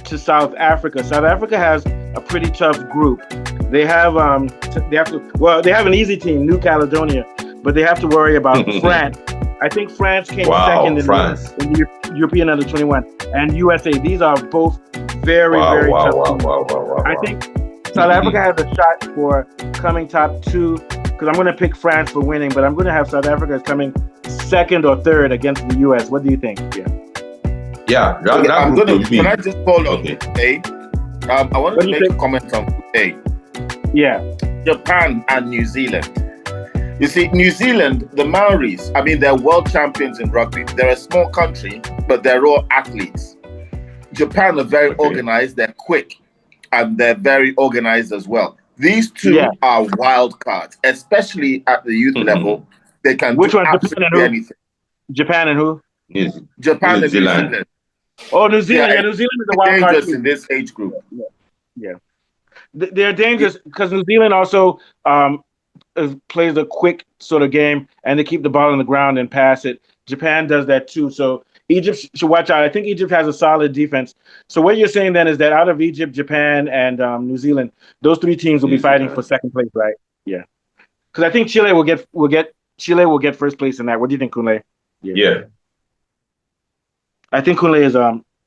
to South Africa. South Africa has a pretty tough group. They have they have an easy team, New Caledonia, but they have to worry about France. I think France came second in the European Under 21 and USA. These are both very tough teams. I think South Africa has a shot for coming top 2 because I'm going to pick France for winning, but I'm going to have South Africa as coming second or third against the US. What do you think? Yeah. I'm going to. Can I just follow? Okay. I want to make a comment on today. Yeah. Japan and New Zealand. You see, New Zealand, the Maoris, I mean, they're world champions in rugby. They're a small country, but they're all athletes. Japan are very organized. They're quick, and they're very organized as well. These two are wild cards, especially at the youth level. They can do absolutely anything. Japan and who? Japan and New Zealand. Oh, New Zealand. New Zealand is a wild card dangerous in this age group. Yeah. They're dangerous because New Zealand also plays a quick sort of game, and they keep the ball on the ground and pass it. Japan does that too. So Egypt should watch out. I think Egypt has a solid defense. So what you're saying then is that out of Egypt, Japan, and New Zealand, those 3 teams will be fighting for second place, right? Yeah. Because I think Chile will get first place in that. What do you think, Kunle? Yeah. I think Kunle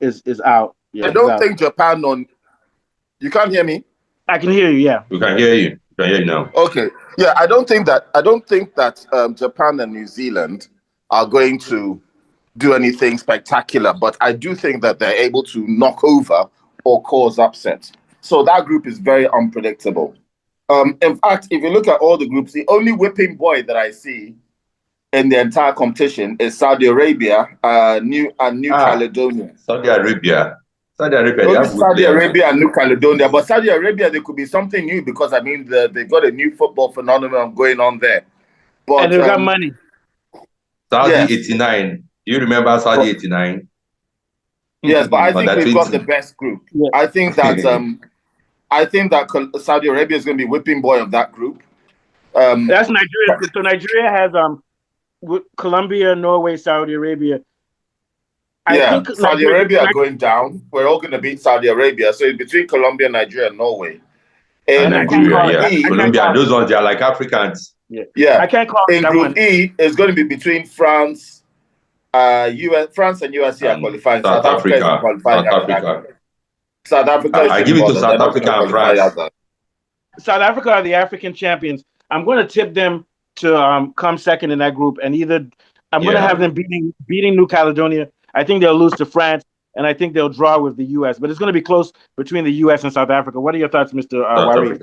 is out. Yeah, I don't think Japan on. You can't hear me? I can hear you. Yeah. We can hear you. We can hear you now. Okay. Yeah, I don't think that Japan and New Zealand are going to do anything spectacular, but I do think that they're able to knock over or cause upset. So that group is very unpredictable. In fact, if you look at all the groups, the only whipping boy that I see in the entire competition is Saudi Arabia, New Caledonia. Saudi Arabia, and New Caledonia. But Saudi Arabia, there could be something new because, I mean, they've got a new football phenomenon going on there. But, and they've got money. Saudi 89. Do you remember Saudi 89? Yes, but I think we've got the best group. Yeah. I think that Saudi Arabia is going to be whipping boy of that group. That's Nigeria. So Nigeria has Colombia, Norway, Saudi Arabia. I think Saudi Arabia are going down. We're all going to beat Saudi Arabia. So it's between Colombia, Nigeria, and Norway. And Nigeria, Colombia, those ones, they are like Africans. Yeah. I can't call in Group E, it's going to be between France, France and USA are qualifying. South Africa. South Africa. I give it to South Africa and France. South Africa are the African champions. I'm going to tip them to come second in that group, and I'm going to have them beating New Caledonia. I think they'll lose to France, and I think they'll draw with the U.S. But it's going to be close between the U.S. and South Africa. What are your thoughts, Mr. Wari?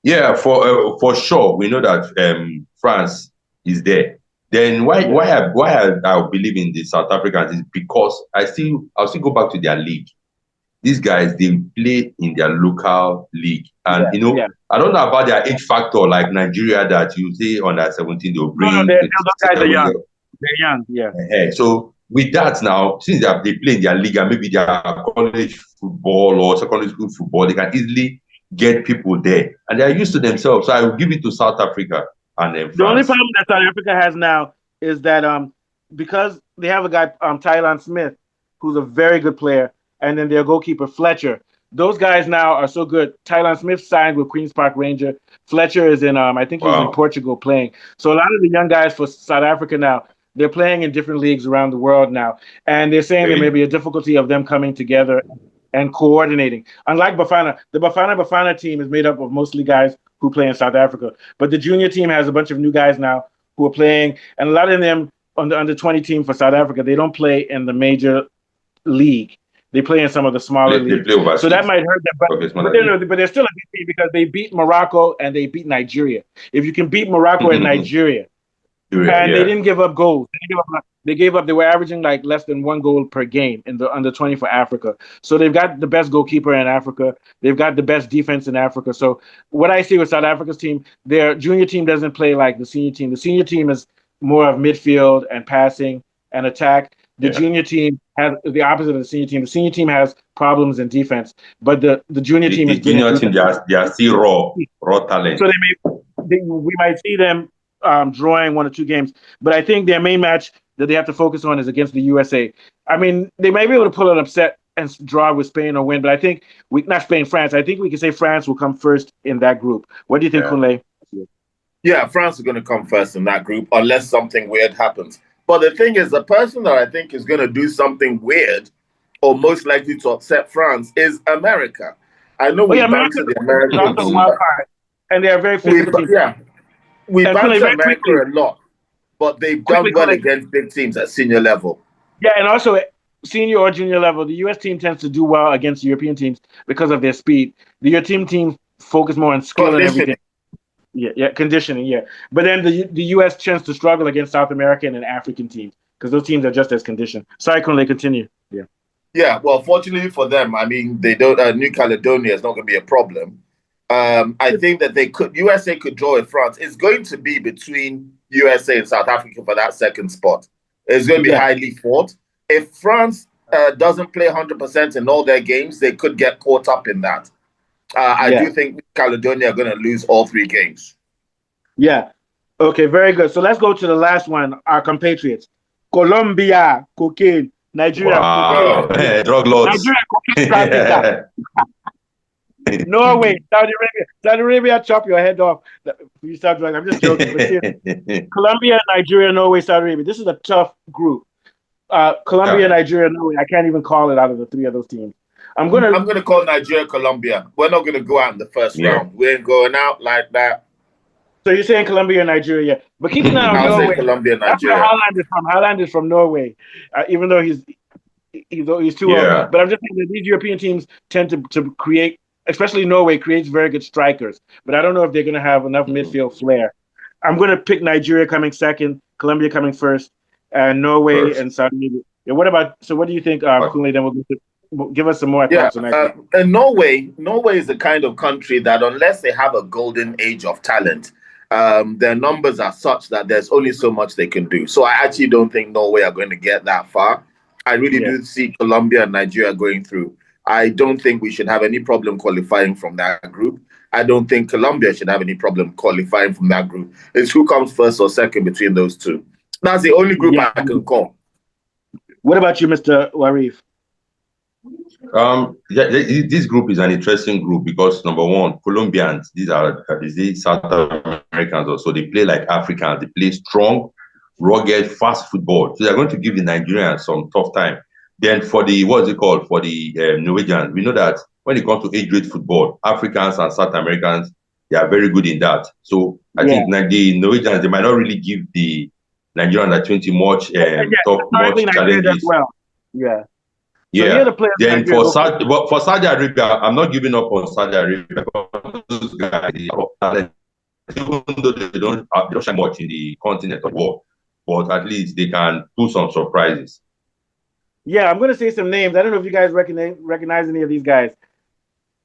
Yeah, for sure. We know that France is there. Then why I believe in the South Africans is because I'll still go back to their league. These guys, they play in their local league. And, I don't know about their age factor like Nigeria that you say under 17, they'll bring. No, those guys are young. They're young, So with that now, since they play in their league and maybe their college football or secondary school football, they can easily get people there. And they're used to themselves. So I will give it to South Africa and then France. The only problem that South Africa has now is that because they have a guy, Tylan Smith, who's a very good player, and then their goalkeeper, Fletcher. Those guys now are so good. Tylan Smith signed with Queen's Park Ranger. Fletcher is in, I think he's in Portugal playing. So a lot of the young guys for South Africa now, they're playing in different leagues around the world now. And they're saying there may be a difficulty of them coming together and coordinating. Unlike Bafana, the Bafana team is made up of mostly guys who play in South Africa. But the junior team has a bunch of new guys now who are playing. And a lot of them on the under-20 team for South Africa, they don't play in the major league. They play in some of the smaller leagues. So that might hurt them. But they're still a good team because they beat Morocco and they beat Nigeria. If you can beat Morocco and Nigeria, and they didn't give up goals. They were averaging like less than 1 goal per game in the under 20 for Africa. So they've got the best goalkeeper in Africa. They've got the best defense in Africa. So what I see with South Africa's team, their junior team doesn't play like the senior team. The senior team is more of midfield and passing and attack. The junior team has the opposite of the senior team. The senior team has problems in defense, but the junior team is junior team. They are still raw talent. So we might see them drawing 1 or 2 games, but I think their main match that they have to focus on is against the USA. I mean, they may be able to pull an upset and draw with Spain or win, but I think not Spain, France. I think we can say France will come first in that group. What do you think, Kunle? Yeah, France is going to come first in that group unless something weird happens. But the thing is, the person that I think is going to do something weird or most likely to upset France is America. I know we America banter the is also a Americans. wild card, and they are very physical teams. We and banter Kunle, America a lot, but they've done well against big teams at senior level. Yeah, and also senior or junior level, the U.S. team tends to do well against European teams because of their speed. The European team focus more on skill and everything. Yeah, conditioning, yeah. But then the U.S. tends to struggle against South American and African teams because those teams are just as conditioned. Sorry, Kunle, continue. Yeah. Yeah, well, fortunately for them, I mean, they don't. New Caledonia is not going to be a problem. I think that USA could draw with France. It's going to be between USA and South Africa for that second spot. It's going to be highly fought. If France doesn't play 100% in all their games, they could get caught up in that. I do think Caledonia are going to lose all 3 games. Yeah. Okay, very good. So let's go to the last one, our compatriots. Colombia, cocaine. Nigeria, cocaine. Drug lords. Nigeria, cocaine. Norway, Saudi Arabia. Saudi Arabia, chop your head off. You start drugs. I'm just joking. But Colombia, Nigeria, Norway, Saudi Arabia. This is a tough group. Colombia, Nigeria, Norway. I can't even call it out of the 3 of those teams. I'm gonna call Nigeria, Colombia. We're not gonna go out in the first round. We ain't going out like that. So you're saying Colombia and Nigeria, but keep an eye on Norway. Colombia, That's where Haaland is from. Haaland is from Norway, even though he's too old. But I'm just saying that these European teams tend to create, especially Norway, creates very good strikers. But I don't know if they're going to have enough midfield flair. I'm going to pick Nigeria coming second, Colombia coming first, and Norway and Saudi Arabia. Yeah, what do you think, Kunle? Then we'll give us some more thoughts on that. And Norway is the kind of country that unless they have a golden age of talent, their numbers are such that there's only so much they can do. So I actually don't think Norway are going to get that far. I really do see Colombia and Nigeria going through. I don't think we should have any problem qualifying from that group. I don't think Colombia should have any problem qualifying from that group. It's who comes first or second between those 2. That's the only group I can call. What about you, Mr. Warif? This group is an interesting group because number one, Colombians, these South Americans also, they play like Africans. They play strong, rugged, fast football. So they're going to give the Nigerians some tough time. Then for the Norwegians, we know that when it comes to age-grade football, Africans and South Americans, they are very good in that. So I think the Norwegians, they might not really give the Nigerian under 20 much challenges. Well. Yeah. Yeah. So then for Saudi Arabia, I'm not giving up on Saudi Arabia. Those guys, even though they don't shine much in the continent of war, but at least they can do some surprises. Yeah, I'm going to say some names. I don't know if you guys recognize any of these guys.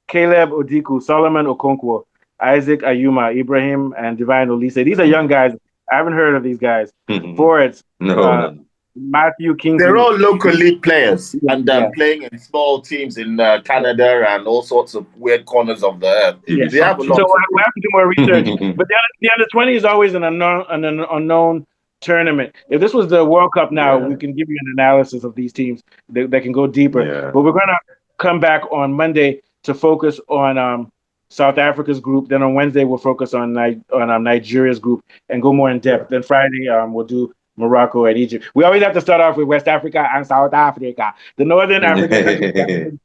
Caleb Odiku, Solomon Okonkwo, Isaac Ayuma, Ibrahim, and Divine Olise. These are young guys. I haven't heard of these guys. Forwards. No. Matthew Kingsley. They're all local league players and playing in small teams in Canada and all sorts of weird corners of the earth. Yeah. They have a lot so we have to do more research. But the under 20 is always an unknown tournament. If this was the World Cup now, we can give you an analysis of these teams that can go deeper. Yeah. But we're going to come back on Monday to focus on South Africa's group. Then on Wednesday, we'll focus on Nigeria's group and go more in depth. Then Friday, we'll do Morocco and Egypt. We always have to start off with West Africa and South Africa. The Northern African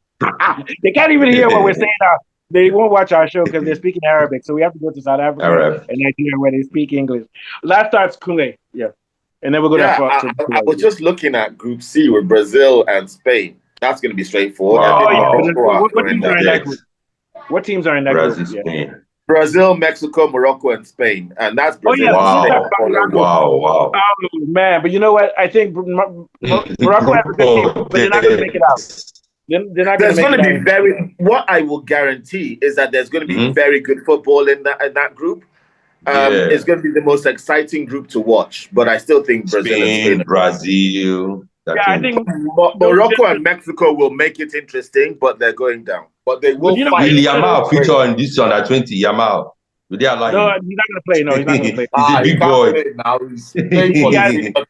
they can't even hear what we're saying now. They won't watch our show because they're speaking Arabic. So we have to go to South Africa and Nigeria where they speak English. Last starts Kunle. Yeah. And then we'll go to I was just looking at Group C with Brazil and Spain. That's going to be straightforward. What teams are in that group? Spain. Brazil, Mexico, Morocco, and Spain. And that's Brazil. Wow. Oh, man. But you know what? I think Morocco has a good team, but they're not going to make it out. There's going to be what I will guarantee is that there's going to be very good football in that group. It's going to be the most exciting group to watch, but I still think Brazil and Spain. Brazil. I think Morocco and Mexico will make it interesting, but they're going down. But they will fight. Will Yamal feature on this under 20? Yamal. Will they allow him? No, he's not going to play. No, he's not going to play. He's a big boy. Now. He's playing for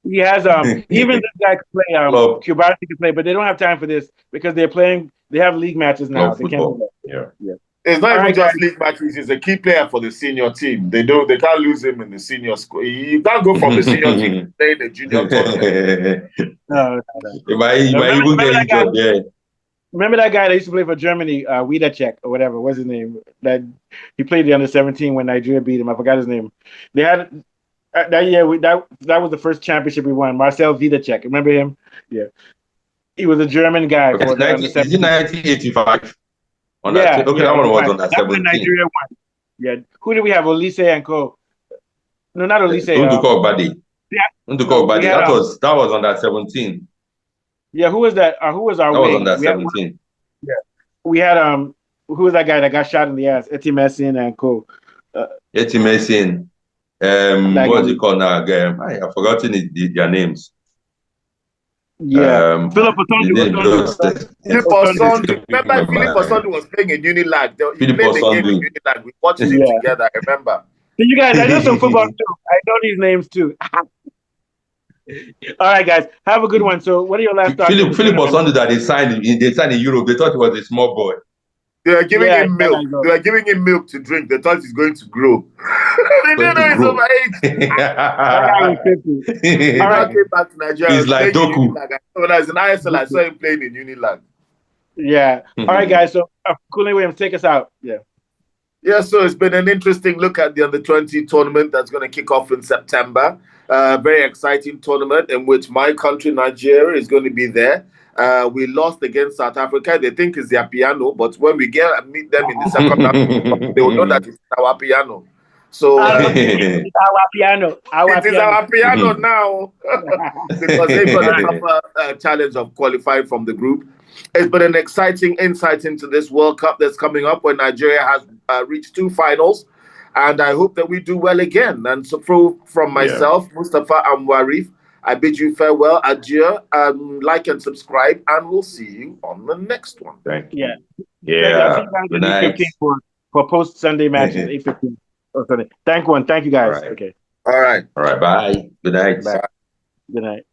He has even this guy can play Club, Cubardi can play, but they don't have time for this because they're playing. They have league matches now. club They can't do football. that. Yeah. Yeah. It's not All even right, guys. just league matches. He's a key player for the senior team. They can't lose him in the senior squad. You can't go from the senior team to play in the junior tournament. No. He might even get injured there. Remember that guy that used to play for Germany, Wiedacek or whatever. What's his name? That he played the under-17 when Nigeria beat him. I forgot his name. They had that year. That was the first championship we won. Marcel Wiedacek. Remember him? Yeah, he was a German guy Okay, for the is it 1985? Yeah, Okay, yeah, that one was 85. on that That's when 17. Nigeria won. Yeah, who did we have? Olise and Co. No, not Olise. Nduko Ogbade. Yeah, Nduko we Ogbade. had That was on that 17. yeah. Who was that? Who was our That was on wing? that We had 17. yeah. We had who was that guy that got shot in the ass? Eti Messin and Co. Eti Messin. That What's guy. it called now? I've forgotten their names. Yeah, Philip The Otondi. name just Philip Osondu. Remember, Philip Osondu was playing in Unilag. He Philip played the game in Osondu. Unilag. We watched it Yeah. together. I remember. So you guys, I know some football too. I know these names too. All right, guys, have a good one. So, what are your last thoughts? Philip Osondu that they signed in Europe. They thought he was a small boy. They were giving Yeah, him milk. They were giving him milk to drink. They thought he's going to grow. They didn't know he's over age. That guy was 50. All right, came back to Nigeria. He's like Doku. When I was in ISL, I saw him playing in Unilag. Yeah. All right, guys. So, Cooley Williams, take us out. Yeah. Yeah, so it's been an interesting look at the Under-20 tournament that's going to kick off in September. Very exciting tournament in which my country, Nigeria, is going to be there. We lost against South Africa. They think it's their piano, but when we meet them in the second round, they will know that it's our piano. So it's our piano. It is our piano now because they've got a tougher challenge of qualifying from the group. It's been an exciting insight into this World Cup that's coming up where Nigeria has reached 2 finals. And I hope that we do well again. And so from myself, Mustafa and Warif, I bid you farewell, adieu, like and subscribe, and we'll see you on the next one. Thank you. Yeah. Good night. For post-Sunday matches, 8:15. Sunday. Thank you guys. Right. Okay. All right. Bye. Good night. Bye. Good night.